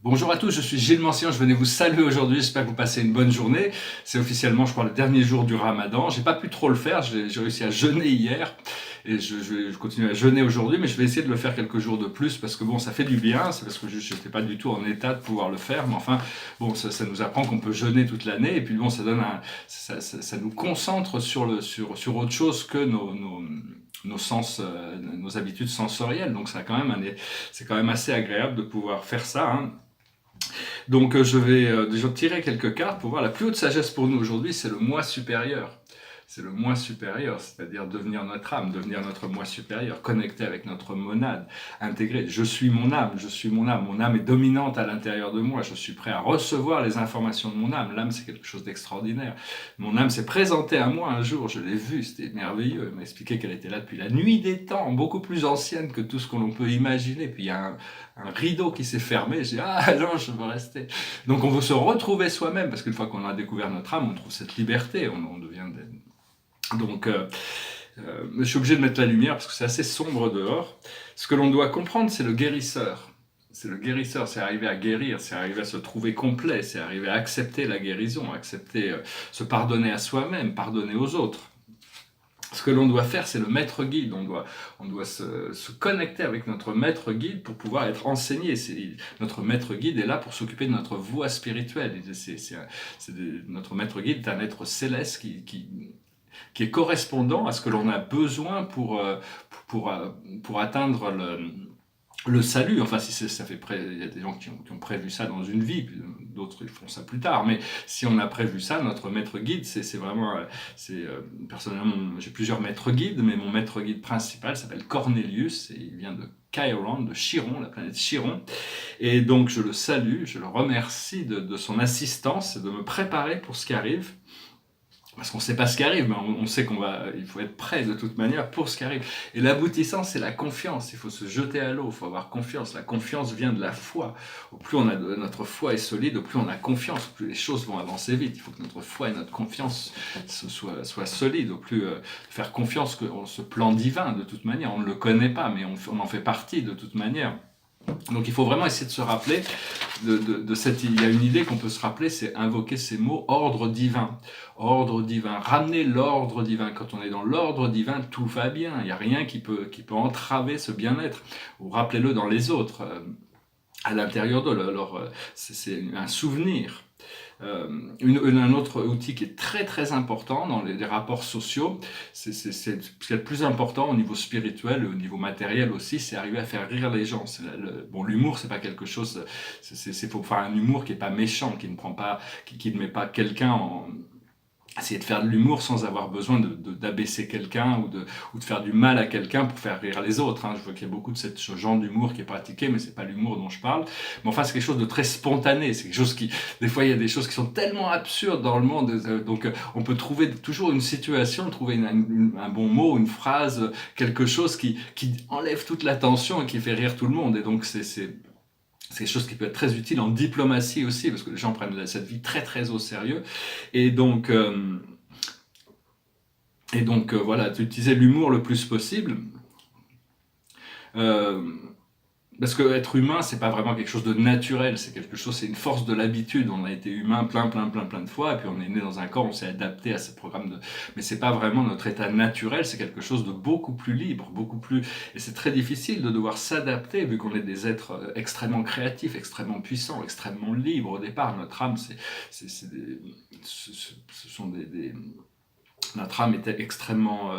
Bonjour à tous, je suis Gilles Mancian, je venais vous saluer aujourd'hui, j'espère que vous passez une bonne journée. C'est officiellement, je crois, le dernier jour du Ramadan. J'ai pas pu trop le faire, j'ai réussi à jeûner hier et je continue à jeûner aujourd'hui, mais je vais essayer de le faire quelques jours de plus parce que bon, ça fait du bien, c'est parce que je n'étais pas du tout en état de pouvoir le faire, mais enfin, bon, ça nous apprend qu'on peut jeûner toute l'année et puis bon, ça nous concentre sur autre chose que nos sens, nos habitudes sensorielles. Donc c'est quand même assez agréable de pouvoir faire ça, hein. Donc je vais déjà tirer quelques cartes pour voir la plus haute sagesse pour nous aujourd'hui, c'est le moi supérieur. C'est le moi supérieur, c'est-à-dire devenir notre âme, devenir notre moi supérieur, connecté avec notre monade, intégré. Je suis mon âme, je suis mon âme. Mon âme est dominante à l'intérieur de moi. Je suis prêt à recevoir les informations de mon âme. L'âme, c'est quelque chose d'extraordinaire. Mon âme s'est présentée à moi un jour, je l'ai vue, c'était merveilleux. Elle m'a expliqué qu'elle était là depuis la nuit des temps, beaucoup plus ancienne que tout ce que l'on peut imaginer. Puis il y a un rideau qui s'est fermé. J'ai dit, ah non, je veux rester. Donc on veut se retrouver soi-même, parce qu'une fois qu'on a découvert notre âme, on trouve cette liberté, on devient donc, je suis obligé de mettre la lumière parce que c'est assez sombre dehors. Ce que l'on doit comprendre, c'est le guérisseur. C'est le guérisseur, c'est arriver à guérir, c'est arriver à se trouver complet, c'est arriver à accepter la guérison, accepter, se pardonner à soi-même, pardonner aux autres. Ce que l'on doit faire, c'est le maître guide. On doit se connecter avec notre maître guide pour pouvoir être enseigné. Notre maître guide est là pour s'occuper de notre voie spirituelle. Notre maître guide est un être céleste qui est correspondant à ce que l'on a besoin pour atteindre le salut. Enfin, si ça fait il y a des gens qui ont prévu ça dans une vie, puis d'autres ils font ça plus tard. Mais si on a prévu ça, notre maître guide, c'est vraiment, personnellement, j'ai plusieurs maîtres guides, mais mon maître guide principal s'appelle Cornelius et il vient de Chiron, de Chiron, la planète Chiron. Et donc je le salue, je le remercie de son assistance et de me préparer pour ce qui arrive. Parce qu'on ne sait pas ce qui arrive, mais on sait il faut être prêt de toute manière pour ce qui arrive. Et l'aboutissant, c'est la confiance. Il faut se jeter à l'eau, il faut avoir confiance. La confiance vient de la foi. Au plus notre foi est solide, au plus on a confiance, au plus les choses vont avancer vite. Il faut que notre foi et notre confiance soient solides. Au plus faire confiance que ce plan divin, de toute manière, on ne le connaît pas, mais on en fait partie de toute manière. Donc il faut vraiment essayer de se rappeler il y a une idée qu'on peut se rappeler, c'est invoquer ces mots ordre divin. Ordre divin, ramener l'ordre divin. Quand on est dans l'ordre divin, tout va bien. Il n'y a rien qui peut entraver ce bien-être. Ou rappelez-le dans les autres, à l'intérieur d'eux. C'est un souvenir. Un autre outil qui est très très important dans les rapports sociaux, c'est ce qui est le plus important au niveau spirituel, au niveau matériel aussi, c'est arriver à faire rire les gens. L'humour, c'est pas quelque chose, faut faire un humour qui est pas méchant, qui ne met pas quelqu'un en essayer de faire de l'humour sans avoir besoin d'abaisser quelqu'un ou de faire du mal à quelqu'un pour faire rire les autres, hein. Je vois qu'il y a beaucoup de ce genre d'humour qui est pratiqué, mais c'est pas l'humour dont je parle. Mais enfin, c'est quelque chose de très spontané. C'est quelque chose des fois, il y a des choses qui sont tellement absurdes dans le monde. Donc, on peut trouver toujours une situation, trouver un bon mot, une phrase, quelque chose qui enlève toute la tension et qui fait rire tout le monde. Et donc, c'est quelque chose qui peut être très utile en diplomatie aussi, parce que les gens prennent cette vie très très au sérieux. Et donc, voilà, utiliser l'humour le plus possible. Parce que être humain, c'est pas vraiment quelque chose de naturel, c'est une force de l'habitude. On a été humain plein de fois, et puis on est né dans un corps, on s'est adapté à ce programme mais c'est pas vraiment notre état naturel, c'est quelque chose de beaucoup plus libre, et c'est très difficile de devoir s'adapter, vu qu'on est des êtres extrêmement créatifs, extrêmement puissants, extrêmement libres au départ. Notre âme, notre âme était extrêmement,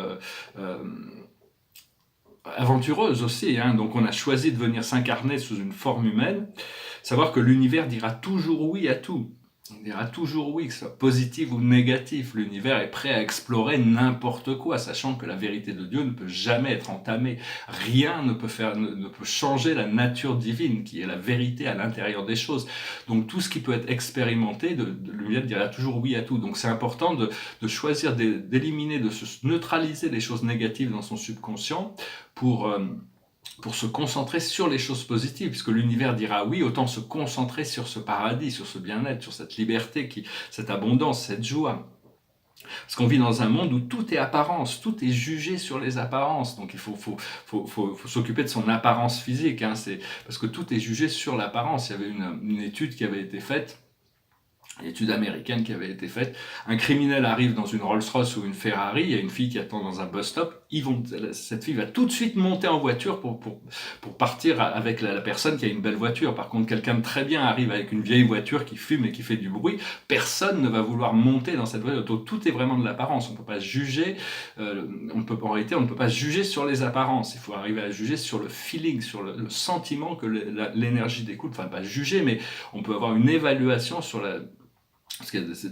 aventureuse aussi, hein. Donc on a choisi de venir s'incarner sous une forme humaine, savoir que l'univers dira toujours oui à tout. Il dira toujours oui, que ce soit positif ou négatif. L'univers est prêt à explorer n'importe quoi, sachant que la vérité de Dieu ne peut jamais être entamée. Rien ne peut changer la nature divine, qui est la vérité à l'intérieur des choses. Donc tout ce qui peut être expérimenté, l'univers dira toujours oui à tout. Donc c'est important de choisir d'éliminer, de se neutraliser les choses négatives dans son subconscient pour se concentrer sur les choses positives, puisque l'univers dira oui, autant se concentrer sur ce paradis, sur ce bien-être, sur cette liberté, cette abondance, cette joie. Parce qu'on vit dans un monde où tout est apparence, tout est jugé sur les apparences. Donc il faut s'occuper de son apparence physique, hein, parce que tout est jugé sur l'apparence. Il y avait une étude qui avait été faite, une étude américaine qui avait été faite. Un criminel arrive dans une Rolls-Royce ou une Ferrari, il y a une fille qui attend dans un bus-stop, cette fille va tout de suite monter en voiture pour partir avec la personne qui a une belle voiture. Par contre, quelqu'un de très bien arrive avec une vieille voiture qui fume et qui fait du bruit, personne ne va vouloir monter dans cette voiture. Donc tout est vraiment de l'apparence, on ne peut pas juger, en réalité on ne peut pas juger sur les apparences, il faut arriver à juger sur le feeling, sur le sentiment que l'énergie découle, enfin pas juger, mais on peut avoir une évaluation sur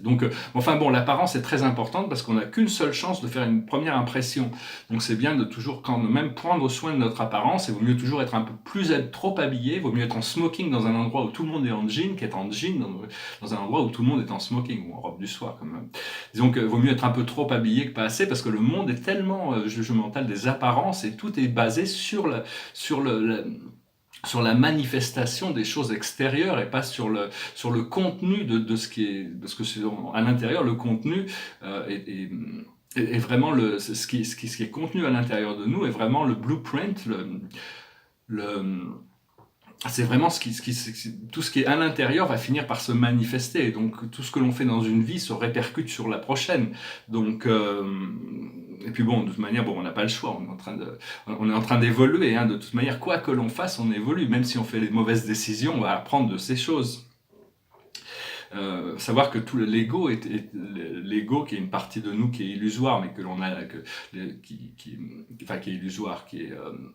donc, enfin bon, l'apparence est très importante parce qu'on n'a qu'une seule chance de faire une première impression. Donc c'est bien de toujours quand même prendre soin de notre apparence. Il vaut mieux toujours être un peu plus trop habillé. Il vaut mieux être en smoking dans un endroit où tout le monde est en jean qu'être en jean dans un endroit où tout le monde est en smoking ou en robe du soir quand même. Disons qu'il vaut mieux être un peu trop habillé que pas assez parce que le monde est tellement jugemental des apparences et tout est basé sur la manifestation des choses extérieures et pas sur le contenu de ce qui est, parce que à l'intérieur, le contenu est vraiment ce qui est contenu à l'intérieur de nous est vraiment le blueprint, le c'est vraiment tout ce qui est à l'intérieur va finir par se manifester. Et donc tout ce que l'on fait dans une vie se répercute sur la prochaine. Donc et puis bon, de toute manière, bon, on n'a pas le choix. On est en train d'évoluer. Hein. De toute manière, quoi que l'on fasse, on évolue. Même si on fait les mauvaises décisions, on va apprendre de ces choses. Savoir que tout l'ego l'ego qui est une partie de nous qui est illusoire mais que l'on a qui est illusoire, qui est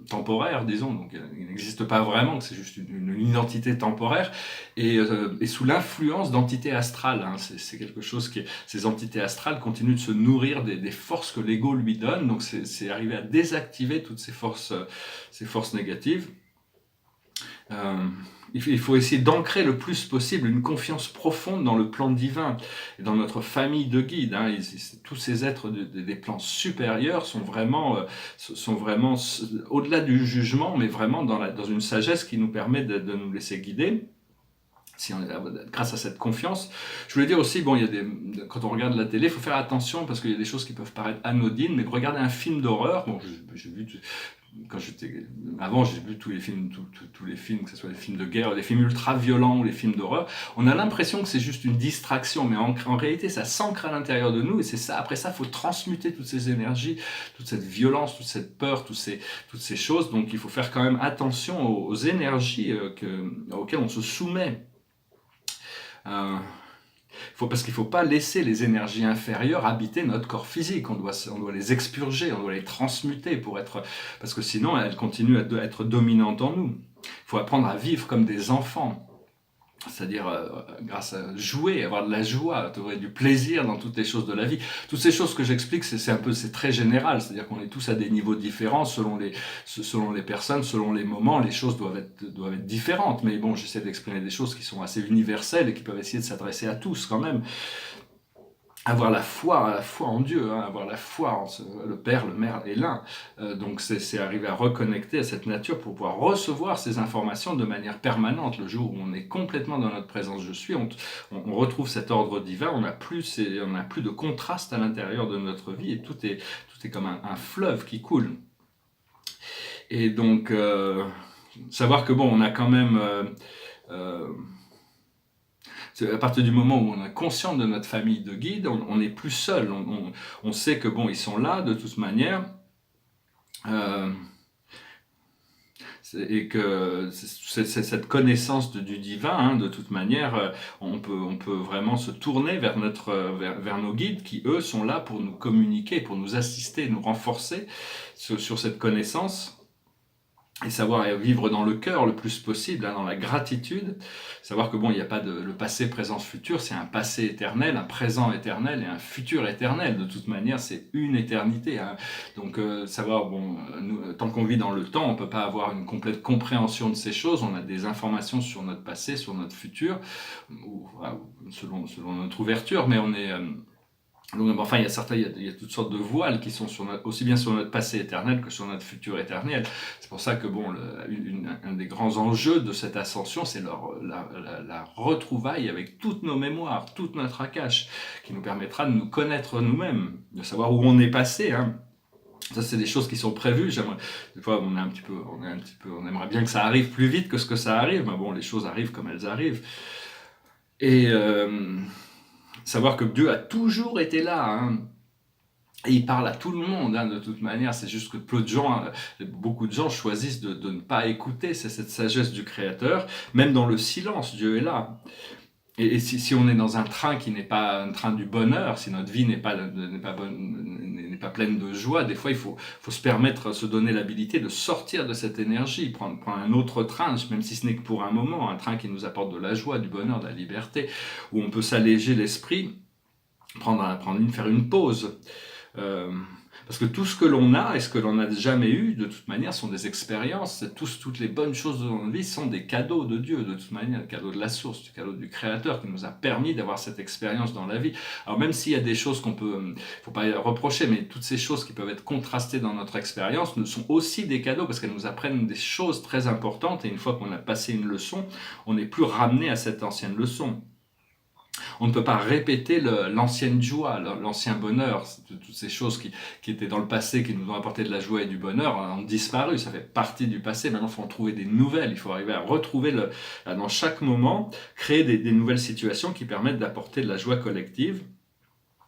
temporaire, disons, donc il n'existe pas vraiment, que c'est juste une identité temporaire et sous l'influence d'entités astrales, hein, c'est quelque chose ces entités astrales continuent de se nourrir des forces que l'ego lui donne, donc c'est arriver à désactiver toutes ces forces négatives. Il faut essayer d'ancrer le plus possible une confiance profonde dans le plan divin et dans notre famille de guides. Hein. Tous ces êtres des plans supérieurs sont vraiment au-delà du jugement, mais vraiment dans une sagesse qui nous permet de nous laisser guider. Grâce à cette confiance. Je voulais dire aussi, bon, quand on regarde la télé, il faut faire attention parce qu'il y a des choses qui peuvent paraître anodines, mais regarder un film d'horreur, bon, j'ai vu avant, j'ai vu tous les films, tous les films, que ce soit des films de guerre, des films ultra violents ou les films d'horreur. On a l'impression que c'est juste une distraction, mais en réalité, ça s'ancre à l'intérieur de nous et c'est ça. Après ça, il faut transmuter toutes ces énergies, toute cette violence, toute cette peur, toutes ces choses. Donc, il faut faire quand même attention aux énergies auxquelles on se soumet. Parce qu'il ne faut pas laisser les énergies inférieures habiter notre corps physique. On doit les expurger, on doit les transmuter parce que sinon elles continuent à être dominantes en nous. Il faut apprendre à vivre comme des enfants. C'est-à-dire grâce à jouer, avoir de la joie, trouver du plaisir dans toutes les choses de la vie. Toutes ces choses que j'explique, c'est très général, c'est-à-dire qu'on est tous à des niveaux différents selon les personnes, selon les moments, les choses doivent être différentes. Mais bon, j'essaie d'exprimer des choses qui sont assez universelles et qui peuvent essayer de s'adresser à tous quand même. Avoir la foi en Dieu, hein, avoir la foi en le Père, le Mère et l'un. Donc c'est arriver à reconnecter à cette nature pour pouvoir recevoir ces informations de manière permanente. Le jour où on est complètement dans notre présence je suis, on retrouve cet ordre divin, on n'a plus de contraste à l'intérieur de notre vie et tout est comme un fleuve qui coule. Et donc savoir que bon, on a quand même à partir du moment où on est conscient de notre famille de guides, on n'est plus seul. On sait que bon, ils sont là de toute manière. Et que c'est cette connaissance du divin, hein, de toute manière, on peut vraiment se tourner vers nos guides qui, eux, sont là pour nous communiquer, pour nous assister, nous renforcer sur cette connaissance. Et savoir vivre dans le cœur le plus possible, hein, dans la gratitude, savoir que bon, il n'y a pas le passé, présent, futur, c'est un passé éternel, un présent éternel et un futur éternel. De toute manière, c'est une éternité. Hein. Donc, savoir, bon, nous, tant qu'on vit dans le temps, on ne peut pas avoir une complète compréhension de ces choses. On a des informations sur notre passé, sur notre futur, selon notre ouverture, mais on est Donc, enfin, il y a toutes sortes de voiles qui sont aussi bien sur notre passé éternel que sur notre futur éternel. C'est pour ça que bon, un des grands enjeux de cette ascension, c'est la retrouvaille avec toutes nos mémoires, toute notre akash, qui nous permettra de nous connaître nous-mêmes, de savoir où on est passé, hein. Ça, c'est des choses qui sont prévues. Des fois, on aimerait bien que ça arrive plus vite que ce que ça arrive, mais bon, les choses arrivent comme elles arrivent. Et savoir que Dieu a toujours été là, hein. Et il parle à tout le monde, hein, de toute manière. C'est juste que beaucoup de gens choisissent de ne pas écouter. C'est cette sagesse du Créateur. Même dans le silence, Dieu est là. Et si on est dans un train qui n'est pas un train du bonheur, si notre vie n'est pas pleine de joie, des fois il faut se permettre, se donner l'habilité de sortir de cette énergie, prendre un autre train, même si ce n'est que pour un moment, un train qui nous apporte de la joie, du bonheur, de la liberté, où on peut s'alléger l'esprit, faire une pause. Parce que tout ce que l'on a et ce que l'on n'a jamais eu, de toute manière, sont des expériences. Toutes les bonnes choses de notre vie sont des cadeaux de Dieu, de toute manière, le cadeau de la source, le cadeau du Créateur qui nous a permis d'avoir cette expérience dans la vie. Alors même s'il y a des choses faut pas reprocher, mais toutes ces choses qui peuvent être contrastées dans notre expérience nous sont aussi des cadeaux parce qu'elles nous apprennent des choses très importantes et une fois qu'on a passé une leçon, on n'est plus ramené à cette ancienne leçon. On ne peut pas répéter l'ancienne joie, l'ancien bonheur. Toutes ces choses qui étaient dans le passé, qui nous ont apporté de la joie et du bonheur, ont disparu. Ça fait partie du passé. Maintenant, il faut en trouver des nouvelles. Il faut arriver à retrouver, dans chaque moment, créer des nouvelles situations qui permettent d'apporter de la joie collective.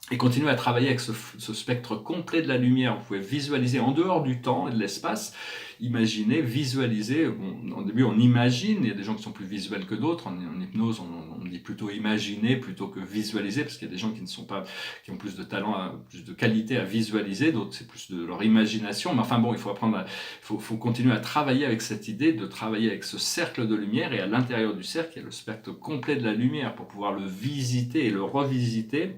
Et continuer à travailler avec ce spectre complet de la lumière. Vous pouvez visualiser en dehors du temps et de l'espace, imaginer, visualiser. Bon, au début, on imagine. Il y a des gens qui sont plus visuels que d'autres. En hypnose, on dit plutôt imaginer plutôt que visualiser, parce qu'il y a des gens qui ont plus de talent, plus de qualité à visualiser. D'autres, c'est plus de leur imagination. Mais enfin bon, il faut continuer à travailler avec cette idée de travailler avec ce cercle de lumière. Et à l'intérieur du cercle, il y a le spectre complet de la lumière pour pouvoir le visiter et le revisiter.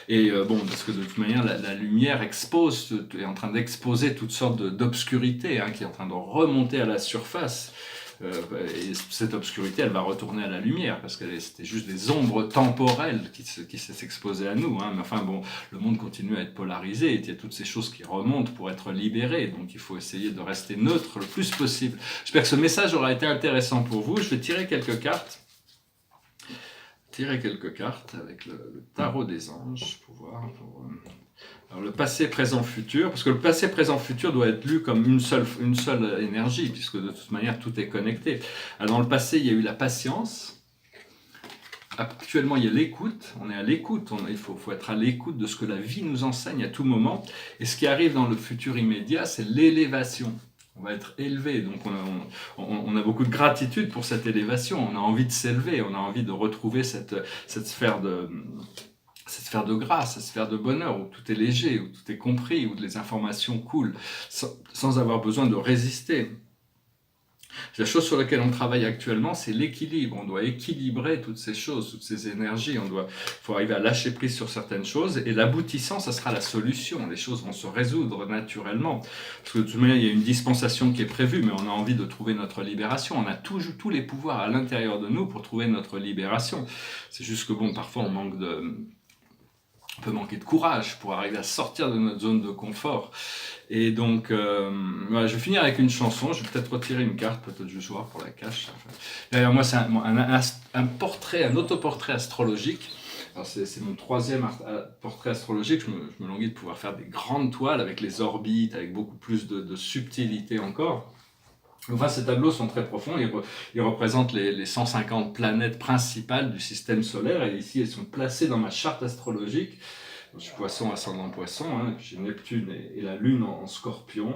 Et parce que de toute manière, la lumière est en train d'exposer toutes sortes d'obscurités, hein, qui est en train de remonter à la surface. Et cette obscurité, elle va retourner à la lumière, parce que c'était juste des ombres temporelles qui s'exposaient à nous. Hein. Mais enfin bon, le monde continue à être polarisé, et il y a toutes ces choses qui remontent pour être libérées. Donc il faut essayer de rester neutre le plus possible. J'espère que ce message aura été intéressant pour vous. Je vais tirer quelques cartes avec le tarot des anges pour voir. Alors le passé, présent, futur, parce que le passé, présent, futur doit être lu comme une seule énergie, puisque de toute manière tout est connecté. Alors dans le passé, il y a eu la patience. Actuellement, il y a l'écoute. On est à l'écoute. Il faut être à l'écoute de ce que la vie nous enseigne à tout moment. Et ce qui arrive dans le futur immédiat, c'est l'élévation. On va être élevé, donc on a beaucoup de gratitude pour cette élévation, on a envie de s'élever, on a envie de retrouver cette sphère de grâce, cette sphère de bonheur, où tout est léger, où tout est compris, où les informations coulent, sans avoir besoin de résister. La chose sur laquelle on travaille actuellement, c'est l'équilibre. On doit équilibrer toutes ces choses, toutes ces énergies. Il faut arriver à lâcher prise sur certaines choses. Et l'aboutissant, ça sera la solution. Les choses vont se résoudre naturellement. Parce que de toute manière, il y a une dispensation qui est prévue, mais on a envie de trouver notre libération. On a tous les pouvoirs à l'intérieur de nous pour trouver notre libération. C'est juste que parfois on peut manquer de courage pour arriver à sortir de notre zone de confort. Et donc, je vais finir avec une chanson. Je vais peut-être retirer une carte, peut-être juste voir pour la cache. Derrière moi, c'est un autoportrait astrologique. Alors c'est mon troisième portrait astrologique. Je me languis de pouvoir faire des grandes toiles avec les orbites, avec beaucoup plus de subtilité encore. Enfin, ces tableaux sont très profonds, ils représentent les 150 planètes principales du système solaire, et ici elles sont placées dans ma charte astrologique. Je suis poisson, ascendant poisson, hein, j'ai Neptune et la Lune en Scorpion,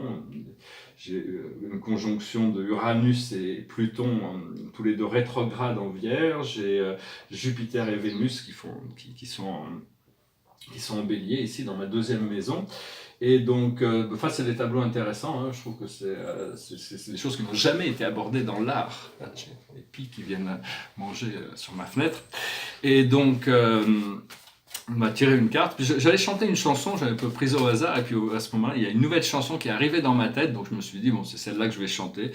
j'ai une conjonction de Uranus et Pluton, tous les deux rétrogrades en Vierge, j'ai Jupiter et Vénus qui sont en Bélier, ici dans ma deuxième maison. Et donc, c'est des tableaux intéressants, hein. Je trouve que c'est des choses qui n'ont jamais été abordées dans l'art. J'ai des pies qui viennent manger sur ma fenêtre. Et donc, on m'a tiré une carte. J'allais chanter une chanson, j'avais un peu prise au hasard, et puis à ce moment-là, il y a une nouvelle chanson qui est arrivée dans ma tête, donc je me suis dit, c'est celle-là que je vais chanter.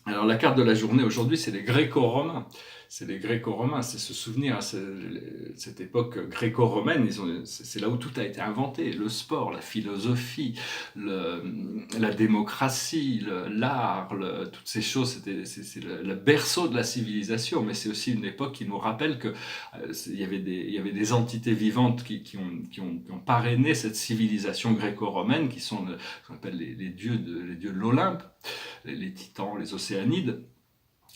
Alors la carte de la journée aujourd'hui, c'est les Gréco-Romains. C'est les Gréco-Romains, c'est se souvenir à cette époque gréco-romaine. C'est là où tout a été inventé, le sport, la philosophie, la démocratie, l'art, toutes ces choses. C'est le berceau de la civilisation, mais c'est aussi une époque qui nous rappelle que il y avait des entités vivantes qui ont parrainé cette civilisation gréco-romaine, qui sont ce qu'on appelle les dieux de l'Olympe, les titans, les océanides,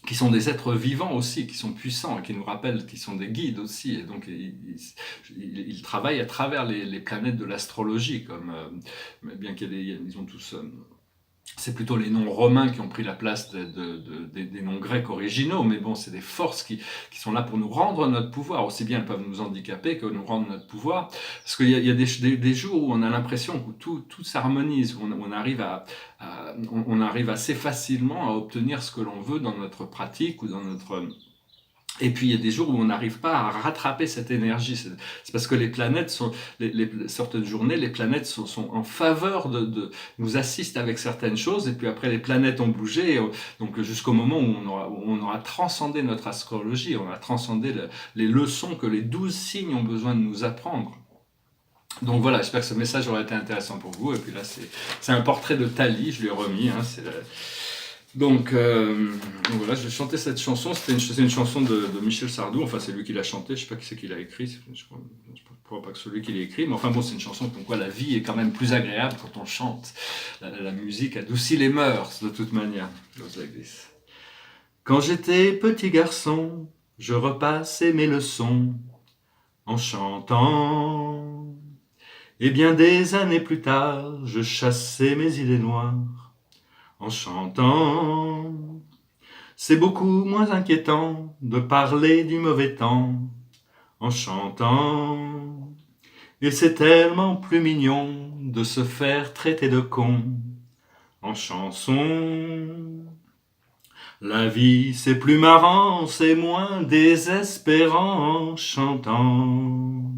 qui sont des êtres vivants aussi, qui sont puissants, et qui nous rappellent qu'ils sont des guides aussi. Et donc, ils travaillent à travers les planètes de l'astrologie, bien ils ont tous... c'est plutôt les noms romains qui ont pris la place des noms grecs originaux, mais bon, c'est des forces qui sont là pour nous rendre notre pouvoir. Aussi bien elles peuvent nous handicaper que nous rendre notre pouvoir. Parce qu'il y a des jours où on a l'impression que tout s'harmonise, où on arrive assez facilement à obtenir ce que l'on veut dans notre pratique ou dans notre... Et puis il y a des jours où on n'arrive pas à rattraper cette énergie. C'est parce que les planètes certaines journées, les planètes sont en faveur nous assistent avec certaines choses, et puis après les planètes ont bougé, donc jusqu'au moment où on aura transcendé notre astrologie, on a transcendé les leçons que les 12 signes ont besoin de nous apprendre. Donc voilà, j'espère que ce message aura été intéressant pour vous. Et puis là, c'est un portrait de Tali, je lui ai remis. Donc voilà, je vais chanter cette chanson. C'est une chanson de Michel Sardou. Enfin, c'est lui qui l'a chantée. Je ne sais pas qui c'est qui l'a écrit. Je ne crois pas que c'est lui qui l'a écrit. Mais enfin bon, c'est une chanson comme quoi la vie est quand même plus agréable quand on chante. La musique adoucit les mœurs de toute manière. Goes like this. Quand j'étais petit garçon, je repassais mes leçons en chantant. Et bien des années plus tard, je chassais mes idées noires en chantant. C'est beaucoup moins inquiétant de parler du mauvais temps en chantant. Et c'est tellement plus mignon de se faire traiter de con en chanson. La vie c'est plus marrant, c'est moins désespérant en chantant.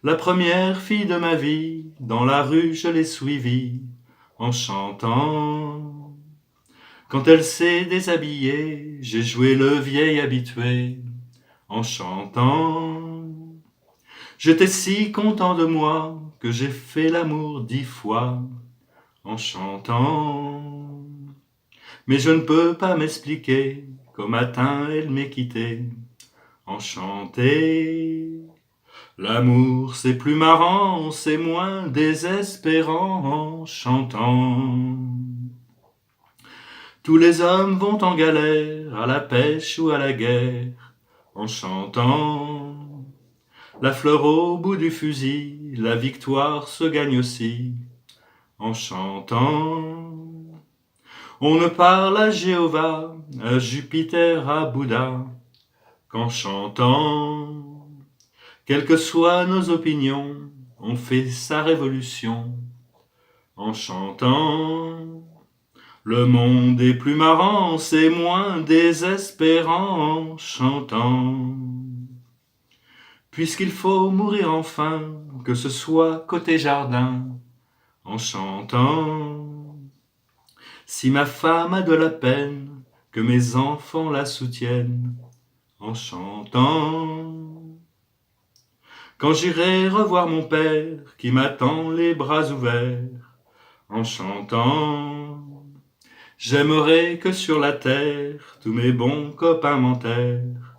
La première fille de ma vie, dans la rue je l'ai suivie en chantant. Quand elle s'est déshabillée, j'ai joué le vieil habitué en chantant. J'étais si content de moi que j'ai fait l'amour 10 fois en chantant. Mais je ne peux pas m'expliquer qu'au matin elle m'ait quitté en chanté. L'amour c'est plus marrant, c'est moins désespérant en chantant. Tous les hommes vont en galère, à la pêche ou à la guerre, en chantant. La fleur au bout du fusil, la victoire se gagne aussi, en chantant. On ne parle à Jéhovah, à Jupiter, à Bouddha, qu'en chantant. Quelles que soient nos opinions, on fait sa révolution en chantant. Le monde est plus marrant, c'est moins désespérant en chantant. Puisqu'il faut mourir enfin, que ce soit côté jardin, en chantant. Si ma femme a de la peine, que mes enfants la soutiennent, en chantant. Quand j'irai revoir mon père qui m'attend les bras ouverts en chantant. J'aimerais que sur la terre tous mes bons copains m'enterrent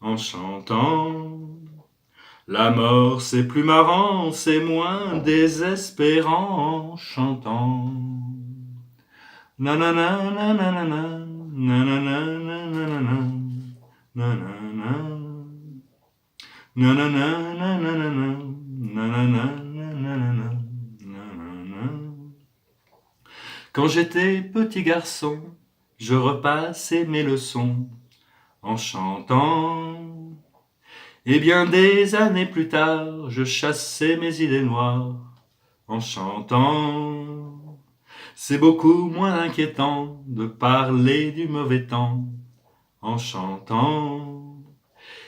en chantant. La mort c'est plus marrant, c'est moins désespérant en chantant. Nanana nanana nanana nanana nanana. Nanana, nanana, nanana, nanana, nanana. Quand j'étais petit garçon, je repassais mes leçons en chantant. Et bien des années plus tard, je chassais mes idées noires en chantant. C'est beaucoup moins inquiétant de parler du mauvais temps en chantant.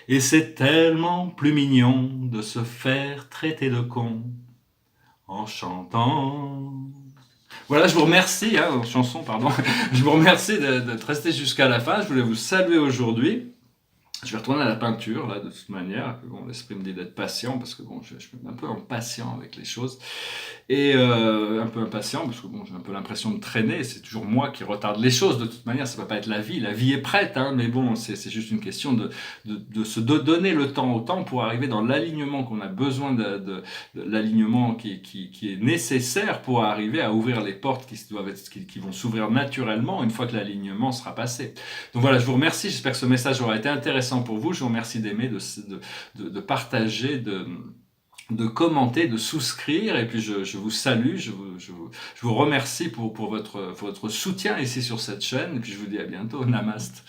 Et c'est tellement plus mignon de se faire traiter de con en chantant. Voilà, je vous remercie, hein, chanson, pardon. Je vous remercie d'être resté jusqu'à la fin. Je voulais vous saluer aujourd'hui. Je vais retourner à la peinture, là, de toute manière. Bon, l'esprit me dit d'être patient, parce que bon, je suis un peu impatient avec les choses. Et un peu impatient, parce que bon, j'ai un peu l'impression de traîner. C'est toujours moi qui retarde les choses. De toute manière, ça ne va pas être la vie. La vie est prête, hein, mais bon, c'est juste une question de se donner le temps au temps pour arriver dans l'alignement qu'on a besoin de l'alignement qui est nécessaire pour arriver à ouvrir les portes qui vont s'ouvrir naturellement une fois que l'alignement sera passé. Donc voilà, je vous remercie. J'espère que ce message aura été intéressant pour vous. Je vous remercie d'aimer, de partager, de commenter, de souscrire. Et puis je vous salue, je vous remercie pour votre soutien ici sur cette chaîne. Et puis je vous dis à bientôt. Namaste.